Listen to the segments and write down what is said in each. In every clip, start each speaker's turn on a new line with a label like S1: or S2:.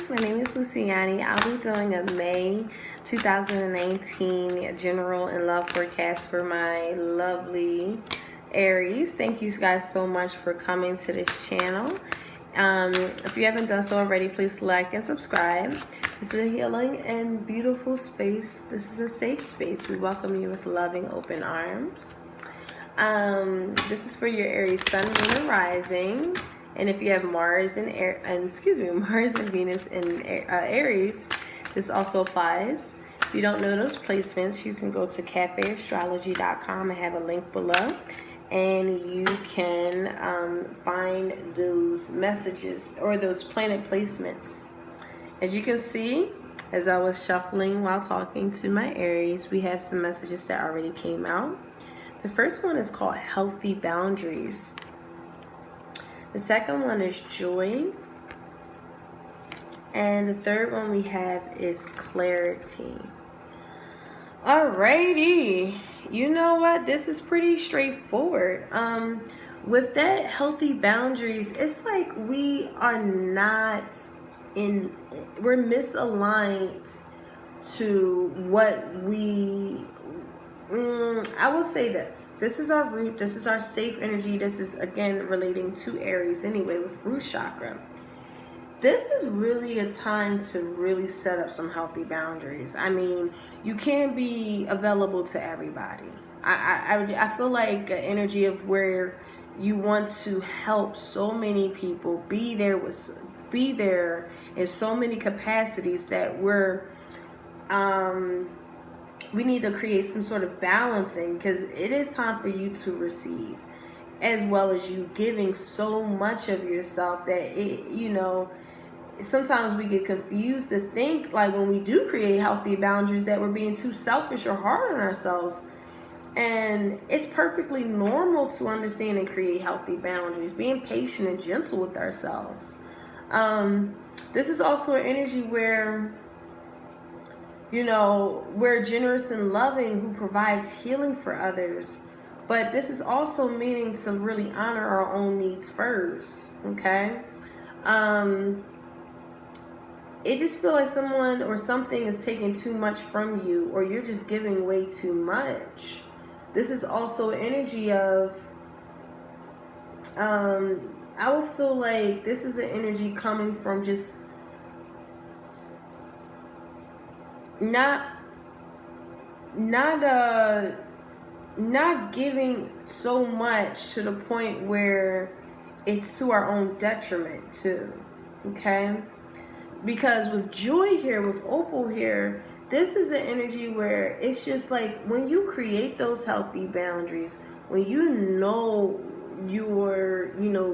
S1: Aries, my name is Luciani. I'll be doing a May 2019 general and love forecast for my lovely Aries. Thank you guys so much for coming to this channel. If you haven't done so already, please like and subscribe. This is a healing and beautiful space. This is a safe space. We welcome you with loving open arms. This is for your Aries sun, moon, and rising. And if you have Mars and Mars and Venus in Aries, this also applies. If you don't know those placements, you can go to cafeastrology.com and have a link below, and you can find those messages or those planet placements. As you can see, as I was shuffling while talking to my Aries, we have some messages that already came out. The first one is called Healthy Boundaries. The second one is Joy. And the third one we have is Clarity. Alrighty. You know what? This is pretty straightforward. With that healthy boundaries, it's like we are not we're misaligned to what we I will say this. This is our root. This is our safe energy. This is, again, relating to Aries anyway with root chakra. This is really a time to really set up some healthy boundaries. I mean, you can't be available to everybody. I feel like an energy of where you want to help so many people, be there in so many capacities that we need to create some sort of balancing, because it is time for you to receive, as well as you giving so much of yourself that sometimes we get confused to think, like, when we do create healthy boundaries, that we're being too selfish or hard on ourselves. And it's perfectly normal to understand and create healthy boundaries, being patient and gentle with ourselves. This is also an energy where we're generous and loving, who provides healing for others. But this is also meaning to really honor our own needs first, okay? It just feels like someone or something is taking too much from you, or you're just giving way too much. This is also energy of, I would feel like this is an energy coming from just not giving so much to the point where it's to our own detriment too, okay? Because with Joy here, with Opal here, this is an energy where it's just like, when you create those healthy boundaries, when you're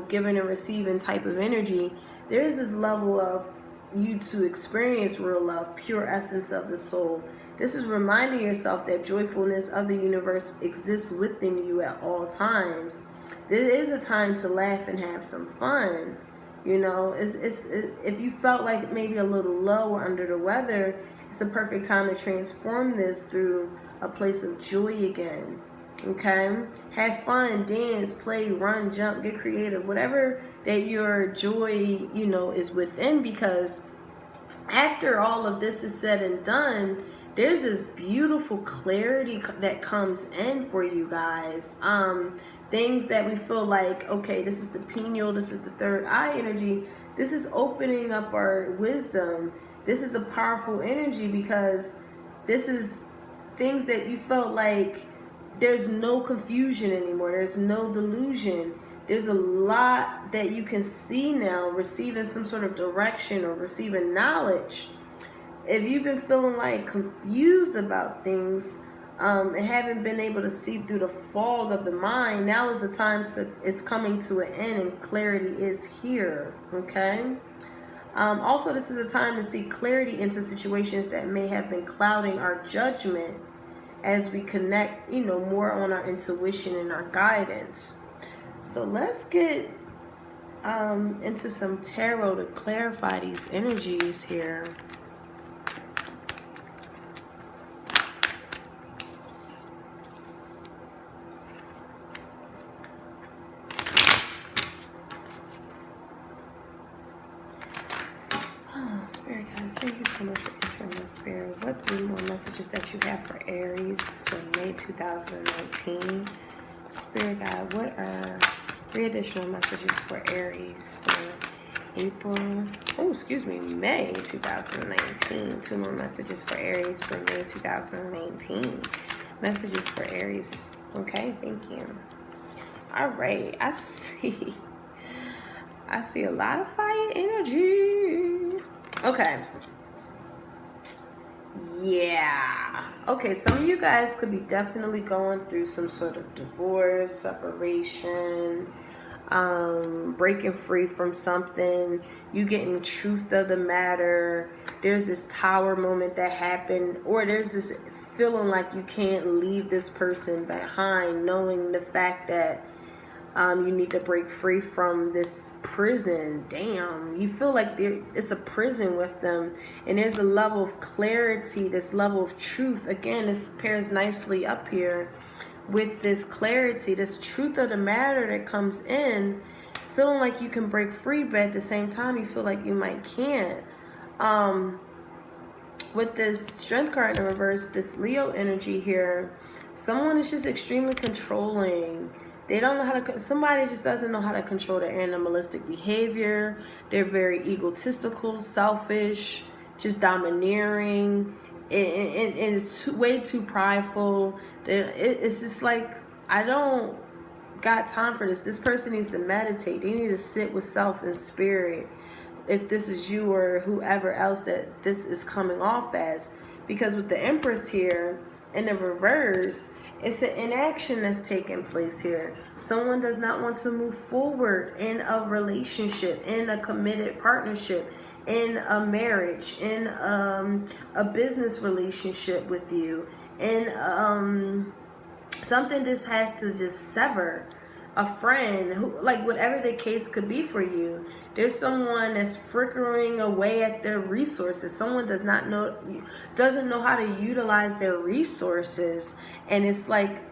S1: giving and receiving type of energy, there's this level of you to experience real love, pure essence of the soul. This is reminding yourself that joyfulness of the universe exists within you at all times. There is a time to laugh and have some fun. If you felt like maybe a little low or under the weather, it's a perfect time to transform this through a place of joy again. Okay? Have fun, dance, play, run, jump, get creative, whatever that your joy, is within, because after all of this is said and done, there's this beautiful clarity that comes in for you guys. Things that we feel like, okay, this is the pineal, this is the third eye energy. This is opening up our wisdom. This is a powerful energy, because this is things that you felt like there's no confusion anymore. There's no delusion. There's a lot that you can see now, receiving some sort of direction or receiving knowledge. If you've been feeling like confused about things and haven't been able to see through the fog of the mind, now is the time it's coming to an end, and clarity is here, okay? Also, this is a time to see clarity into situations that may have been clouding our judgment, as we connect, more on our intuition and our guidance. So let's get into some tarot to clarify these energies here. Spirit guys, thank you so much for entering my spirit. What 3 more messages that you have for Aries for May 2019? Spirit guide, what are 3 additional messages for Aries for May 2019? 2 more messages for Aries for May 2019. Messages for Aries. Okay, thank you. All right, I see a lot of fire energy. Okay. Yeah. Okay, some of you guys could be definitely going through some sort of divorce, separation, breaking free from something, you getting truth of the matter. There's this tower moment that happened, or there's this feeling like you can't leave this person behind, knowing the fact that you need to break free from this prison. Damn, you feel like it's a prison with them, and there's a level of clarity, this level of truth. Again, this pairs nicely up here with this clarity, this truth of the matter that comes in, feeling like you can break free, but at the same time you feel like you might can't. With this Strength card in reverse, this Leo energy here, someone is just extremely controlling. They don't know how to, somebody just doesn't know how to control their animalistic behavior. They're very egotistical, selfish, just domineering, and it's way too prideful. It's just like, I don't got time for this. This person needs to meditate. They need to sit with self and spirit, if this is you or whoever else that this is coming off as. Because with the Empress here in the reverse, it's an inaction that's taking place here. Someone does not want to move forward in a relationship, in a committed partnership, in a marriage, in a business relationship with you, in something just has to just sever. A friend, who, like, whatever the case could be for you, there's someone that's frickering away at their resources. Someone doesn't know how to utilize their resources, and it's like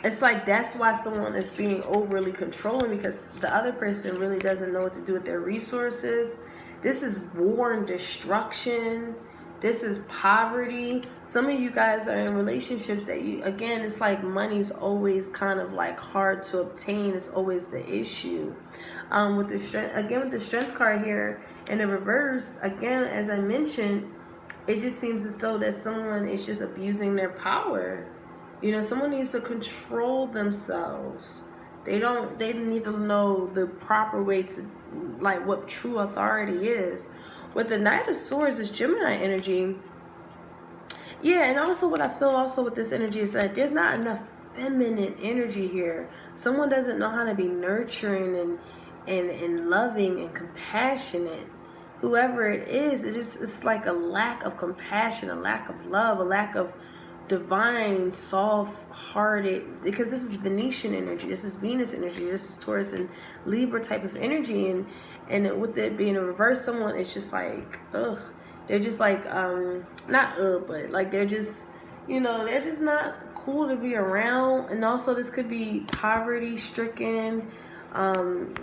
S1: that's why someone is being overly controlling, because the other person really doesn't know what to do with their resources. This is war and destruction. This is poverty. Some of you guys are in relationships that again, it's like money's always kind of like hard to obtain. It's always the issue. With the Strength card here in the reverse, again, as I mentioned, it just seems as though that someone is just abusing their power. You know, someone needs to control themselves. They need to know the proper way to, like, what true authority is. With the Knight of Swords is Gemini energy. Yeah, and also what I feel also with this energy is that there's not enough feminine energy here. Someone doesn't know how to be nurturing and loving and compassionate. Whoever it is, it's like a lack of compassion, a lack of love, a lack of divine, soft-hearted, because this is Venetian energy, this is Venus energy, this is Taurus and Libra type of energy, and with it being a reverse, someone is just like, ugh, they're just like, not but like they're just, you know, they're just not cool to be around. And also this could be poverty stricken.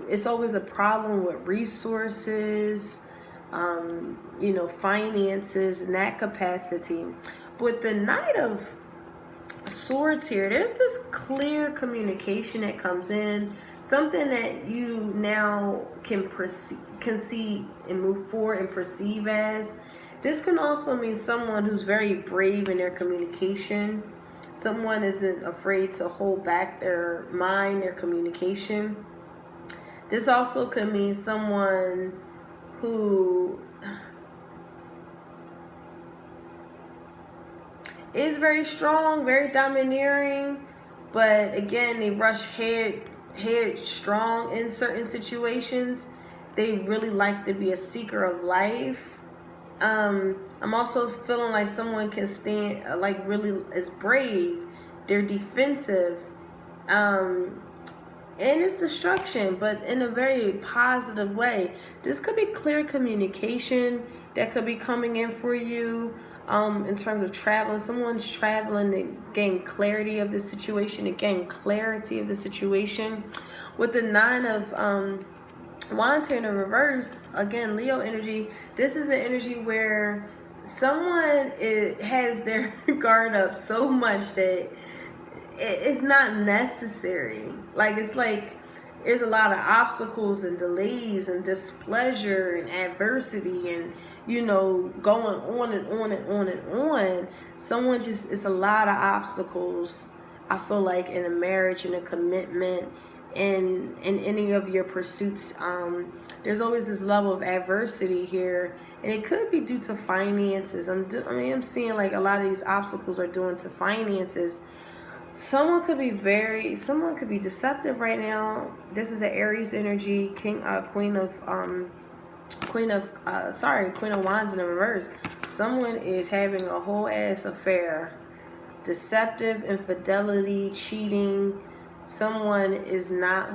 S1: It's always a problem with resources, you know, finances and that capacity. With the Knight of Swords here, there's this clear communication that comes in, something that you now can see and move forward and perceive as. This can also mean someone who's very brave in their communication. Someone isn't afraid to hold back their mind, their communication. This also could mean someone who is very strong, very domineering, but again, they rush headstrong in certain situations. They really like to be a seeker of life. I'm also feeling like someone can stand, like, really is brave. They're defensive, and it's destruction, but in a very positive way. This could be clear communication that could be coming in for you. In terms of traveling, someone's traveling to gain clarity of the situation, to gain clarity of the situation. With the Nine of Wands here in the reverse, again, Leo energy. This is an energy where someone has their guard up so much that it's not necessary. Like, it's like there's a lot of obstacles and delays and displeasure and adversity and, you know, going on and on and on and on. Someone just, it's a lot of obstacles, I feel like, in a marriage and a commitment and in any of your pursuits. There's always this level of adversity here, and it could be due to finances. I'm seeing like a lot of these obstacles are due to finances. Someone could be deceptive right now. This is an Aries energy, Queen of Wands in the reverse. Someone is having a whole ass affair. Deceptive, infidelity, cheating. Someone is not,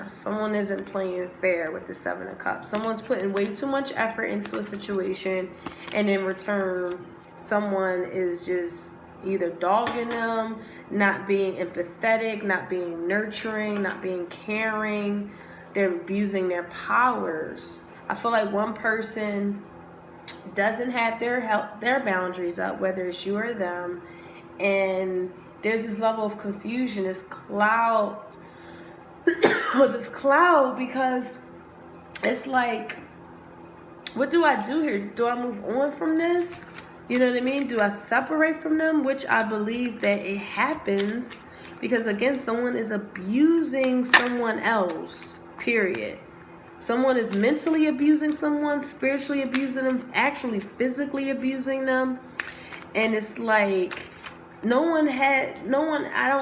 S1: someone isn't playing fair with the Seven of Cups. Someone's putting way too much effort into a situation, and in return, someone is just either dogging them, not being empathetic, not being nurturing, not being caring. They're abusing their powers. I feel like one person doesn't have their boundaries up, whether it's you or them, and there's this level of confusion, this cloud, because it's like, what do I do here? Do I move on from this? You know what I mean? Do I separate from them? Which I believe that it happens because, again, someone is abusing someone else, period. Someone is mentally abusing someone, spiritually abusing them, actually physically abusing them. And it's like, I don't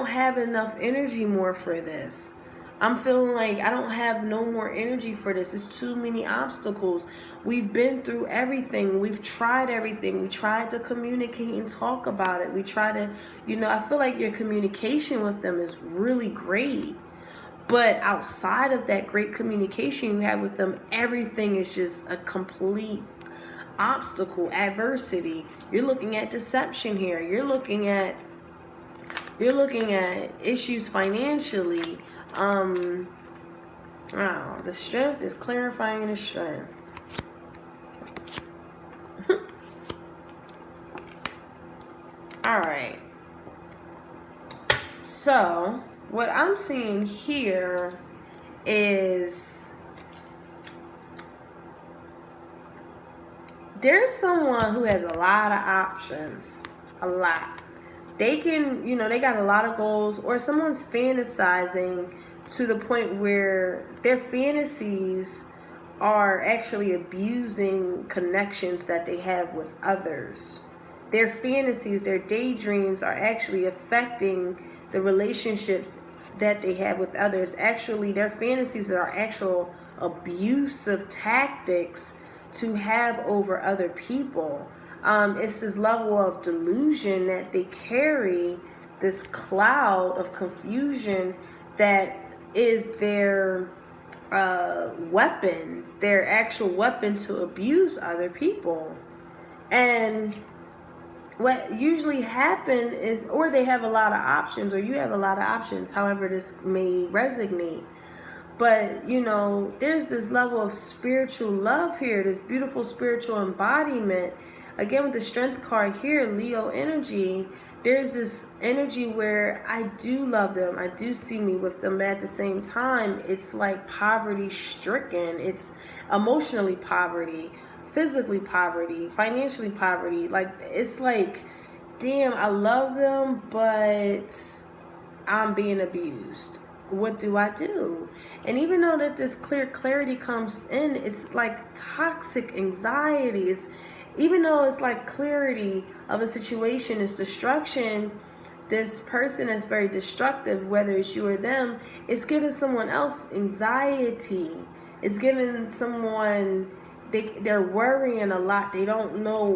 S1: have enough energy more for this. I'm feeling like I don't have no more energy for this. It's too many obstacles. We've been through everything. We've tried everything. We tried to communicate and talk about it. We try to, I feel like your communication with them is really great. But outside of that great communication you have with them, everything is just a complete obstacle, adversity. You're looking at deception here. You're looking at issues financially. The strength is clarifying the strength. All right. So what I'm seeing here is there's someone who has a lot of options, a lot. They can, they got a lot of goals, or someone's fantasizing to the point where their fantasies are actually abusing connections that they have with others. Their fantasies, their daydreams are actually affecting the relationships that they have with others. Actually, their fantasies are actual abusive tactics to have over other people. It's this level of delusion that they carry, this cloud of confusion that is their weapon, their actual weapon to abuse other people. And what usually happens is, or they have a lot of options, or you have a lot of options, however this may resonate. But, there's this level of spiritual love here, this beautiful spiritual embodiment. Again, with the strength card here, Leo energy, there's this energy where I do love them. I do see me with them. But at the same time, it's like poverty stricken. It's emotionally poverty, physically poverty, financially poverty. Like, it's like, damn, I love them, but I'm being abused. What do I do? And even though that this clarity comes in, it's like toxic anxiety. Even though it's like clarity of a situation is destruction, this person is very destructive, whether it's you or them, it's giving someone else anxiety. It's giving someone, they're worrying a lot. They don't know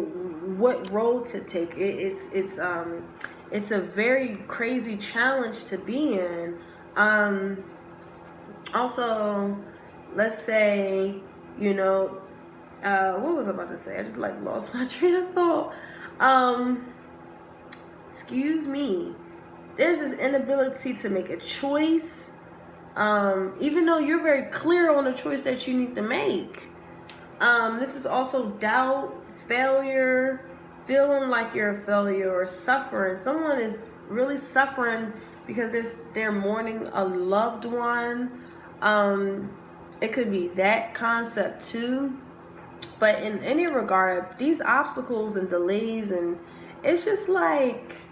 S1: what road to take. It's a very crazy challenge to be in. Also, let's say, what was I about to say? I just lost my train of thought. Excuse me. There's this inability to make a choice. even though you're very clear on the choice that you need to make. This is also doubt, failure, feeling like you're a failure, or suffering. Someone is really suffering because they're mourning a loved one. It could be that concept too. But in any regard, these obstacles and delays, and it's just like,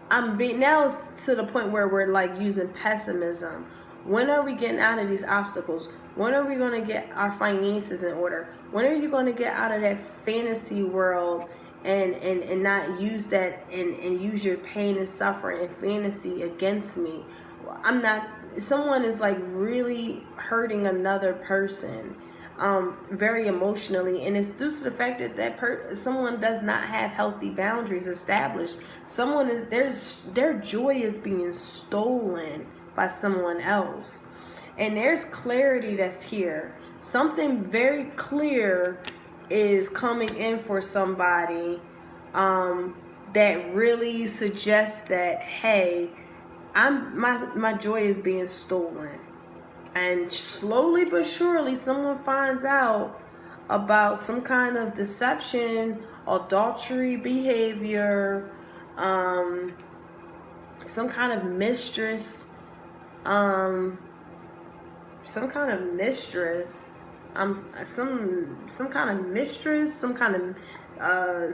S1: now it's to the point where we're like using pessimism. When are we getting out of these obstacles? When are we going to get our finances in order? When are you going to get out of that fantasy world and not use that and use your pain and suffering and fantasy against me? Someone is like really hurting another person, very emotionally, and it's due to the fact that someone does not have healthy boundaries established. Their joy is being stolen by someone else, and there's clarity that's here. Something very clear is coming in for somebody, that really suggests that, hey, my joy is being stolen. And slowly but surely, someone finds out about some kind of deception, adultery behavior, some kind of mistress, some kind of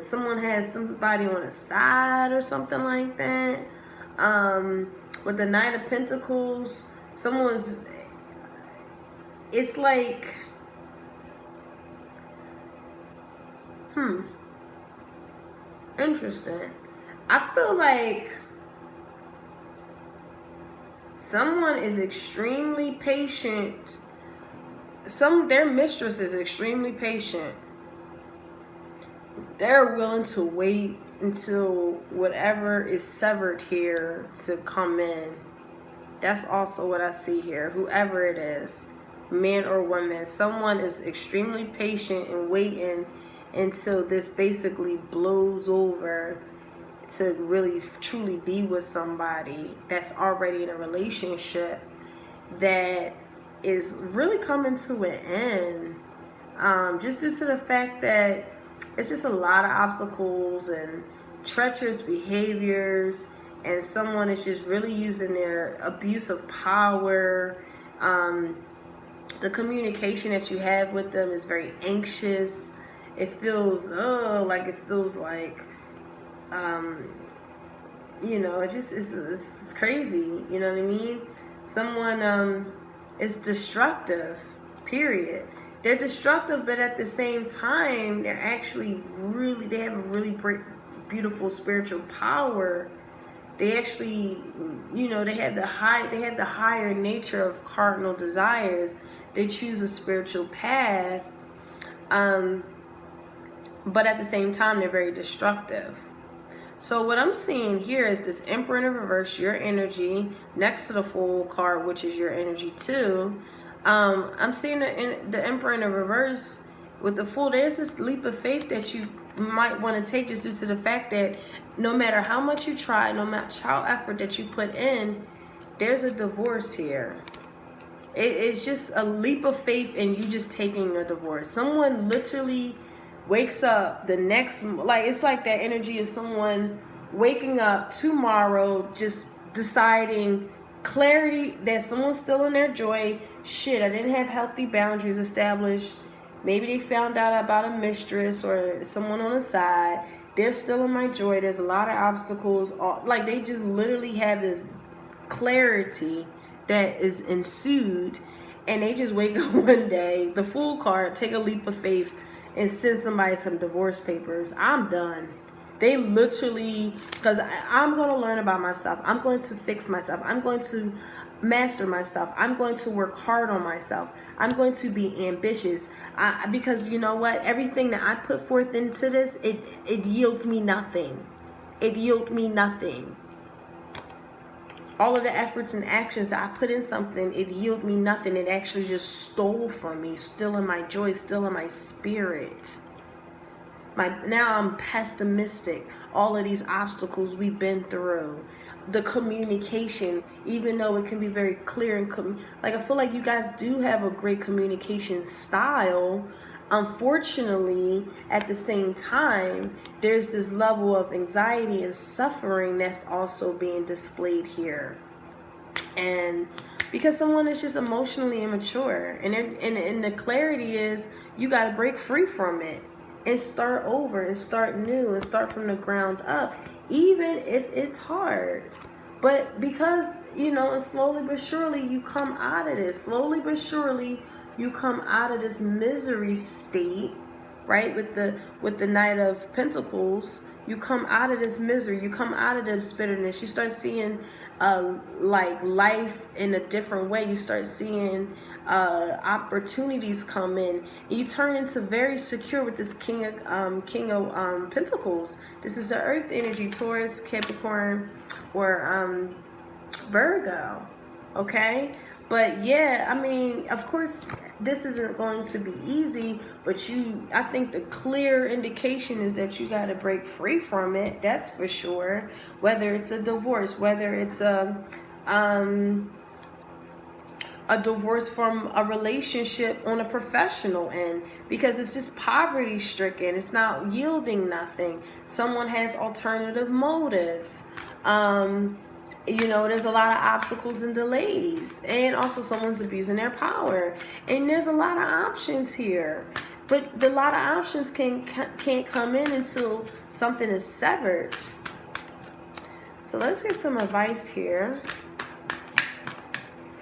S1: someone has somebody on the side or something like that. With the Knight of Pentacles, it's like, interesting. I feel like someone is extremely patient. Their mistress is extremely patient. They're willing to wait until whatever is severed here to come in. That's also what I see here. Whoever it is, man or woman, someone is extremely patient and waiting until this basically blows over to really truly be with somebody that's already in a relationship that is really coming to an end, just due to the fact that it's just a lot of obstacles and treacherous behaviors, and someone is just really using their abuse of power. The communication that you have with them is very anxious. It feels like it's crazy. You know what I mean? Someone is destructive, period. They're destructive, but at the same time, they have a really beautiful spiritual power. They actually, they have the higher nature of cardinal desires. They choose a spiritual path, but at the same time, they're very destructive. So what I'm seeing here is this Emperor in reverse, your energy, next to the Fool card, which is your energy too. I'm seeing the Emperor in the reverse with the Fool. There's this leap of faith that you might want to take, just due to the fact that no matter how much you try, no matter how effort that you put in, there's a divorce here. It's just a leap of faith in you just taking a divorce. Someone literally wakes up the next, it's like that energy of someone waking up tomorrow just deciding, clarity that someone's still in their joy. Shit, I didn't have healthy boundaries established. Maybe they found out about a mistress or someone on the side. They're still in my joy. There's a lot of obstacles. Like, they just literally have this clarity that is ensued, and they just wake up one day, the Fool card, take a leap of faith and send somebody some divorce papers. I'm done. They literally, because I'm going to learn about myself. I'm going to fix myself. I'm going to master myself. I'm going to work hard on myself. I'm going to be ambitious. Because you know what? Everything that I put forth into this, it yields me nothing. It yields me nothing. All of the efforts and actions that I put in something, it yielded me nothing. It actually just stole from me, still in my joy, still in my spirit. Now I'm pessimistic. All of these obstacles we've been through. the communication, even though it can be very clear and like I feel like you guys do have a great communication style. Unfortunately, at the same time, there's this level of anxiety and suffering that's also being displayed here. And because someone is just emotionally immature, and the clarity is you got to break free from it and start over and start new and start from the ground up, even if it's hard. But because, you know, and slowly but surely you come out of this. Slowly but surely you come out of this misery state, right? With the Knight of Pentacles, you come out of this misery. You come out of this bitterness. You start seeing like life in a different way. You start seeing opportunities come in. You turn into very secure with this King of Pentacles. This is the Earth energy, Taurus, Capricorn, or Virgo. Okay. But yeah, I mean, of course, this isn't going to be easy, but I think the clear indication is that you got to break free from it. That's for sure. Whether it's a divorce, whether it's a divorce from a relationship on a professional end, because it's just poverty stricken. It's not yielding nothing. Someone has alternative motives. You know, there's a lot of obstacles and delays, and also someone's abusing their power, and there's a lot of options here, but the lot of options can't come in until something is severed. So let's get some advice here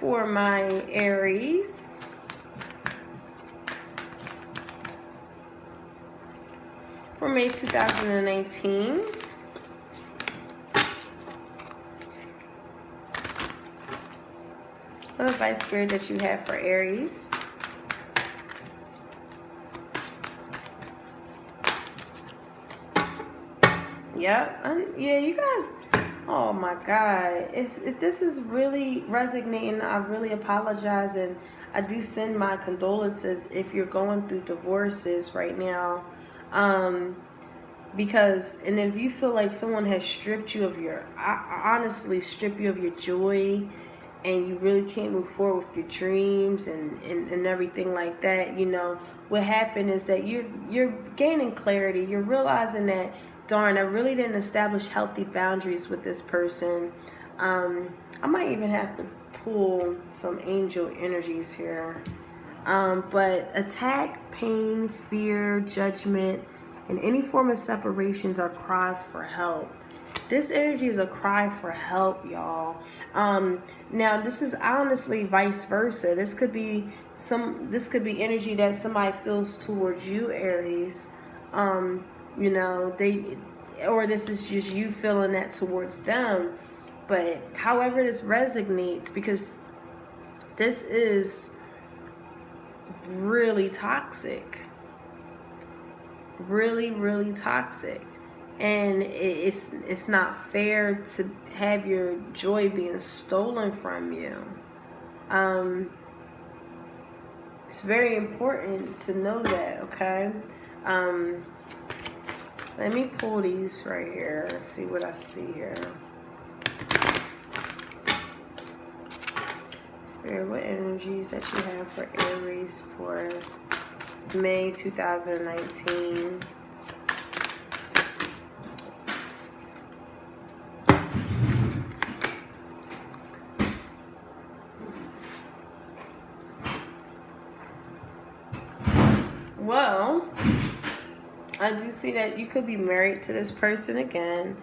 S1: for my Aries. For May 2019. What advice, Spirit, that you have for Aries? Yep. Yeah, you guys, oh my God. If this is really resonating, I really apologize. And I do send my condolences if you're going through divorces right now. Because, and if you feel like someone has stripped you of your, honestly, stripped you of your joy, and you really can't move forward with your dreams and everything like that, you know, what happened is that you're gaining clarity. You're realizing that, darn, I really didn't establish healthy boundaries with this person. I might even have to pull some angel energies here. But attack, pain, fear, judgment, and any form of separations are cries for help. This energy is a cry for help, y'all. Now, this is honestly vice versa. This could be energy that somebody feels towards you, Aries. You know, or this is just you feeling that towards them. But however this resonates, because this is really toxic. Really, really toxic. And it's not fair to have your joy being stolen from you. It's very important to know that, okay? Let me pull these right here. Let's see what I see here. Spirit, what energies that you have for Aries for May 2019? Well, I do see that you could be married to this person again.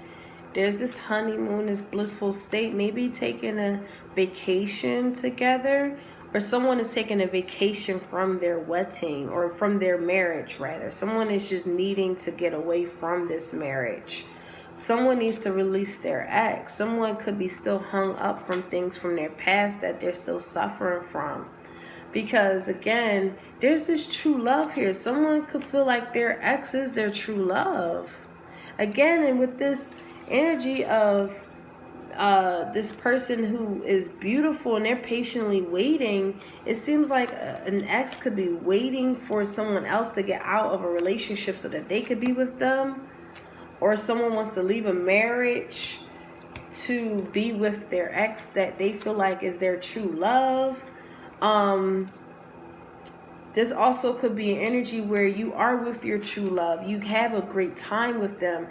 S1: There's this honeymoon, this blissful state, maybe taking a vacation together, or someone is taking a vacation from their wedding, or from their marriage, rather. Someone is just needing to get away from this marriage. Someone needs to release their ex. Someone could be still hung up from things from their past that they're still suffering from. Because again, there's this true love here. Someone could feel like their ex is their true love. Again, and with this energy of this person who is beautiful and they're patiently waiting, it seems like an ex could be waiting for someone else to get out of a relationship so that they could be with them. Or someone wants to leave a marriage to be with their ex that they feel like is their true love. This also could be an energy where you are with your true love. You have a great time with them.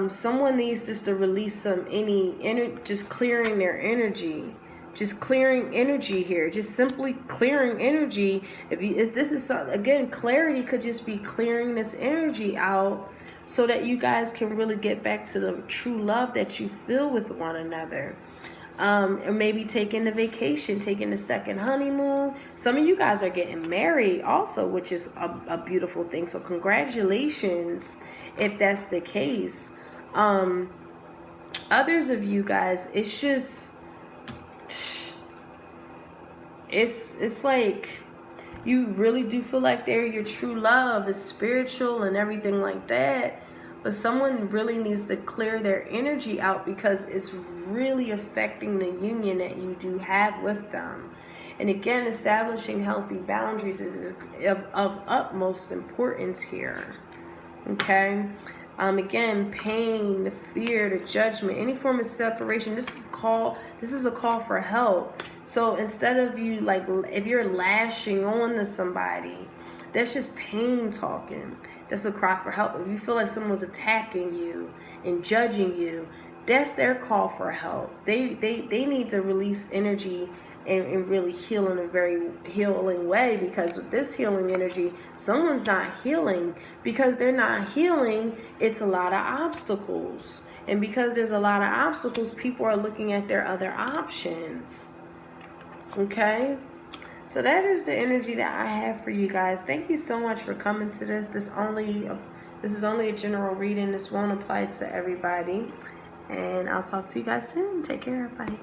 S1: Someone needs just to release just clearing their energy. Just clearing energy here. Just simply clearing energy. Again, clarity could just be clearing this energy out so that you guys can really get back to the true love that you feel with one another. Or maybe taking a vacation, taking a second honeymoon. Some of you guys are getting married also, which is a beautiful thing. So congratulations if that's the case. Others of you guys, it's just, it's like you really do feel like they're your true love. It's spiritual and everything like that. But someone really needs to clear their energy out because it's really affecting the union that you do have with them. And again, establishing healthy boundaries is of utmost importance here. Okay? Again, pain, the fear, the judgment, any form of separation. This is a call for help. So instead of you, like, if you're lashing on to somebody, that's just pain talking. That's a cry for help. If you feel like someone's attacking you and judging you, that's their call for help. They need to release energy and really heal in a very healing way, because with this healing energy, someone's not healing. Because they're not healing, it's a lot of obstacles. And because there's a lot of obstacles, people are looking at their other options. Okay? So that is the energy that I have for you guys. Thank you so much for coming to this. This is only a general reading. This won't apply to everybody. And I'll talk to you guys soon. Take care. Bye.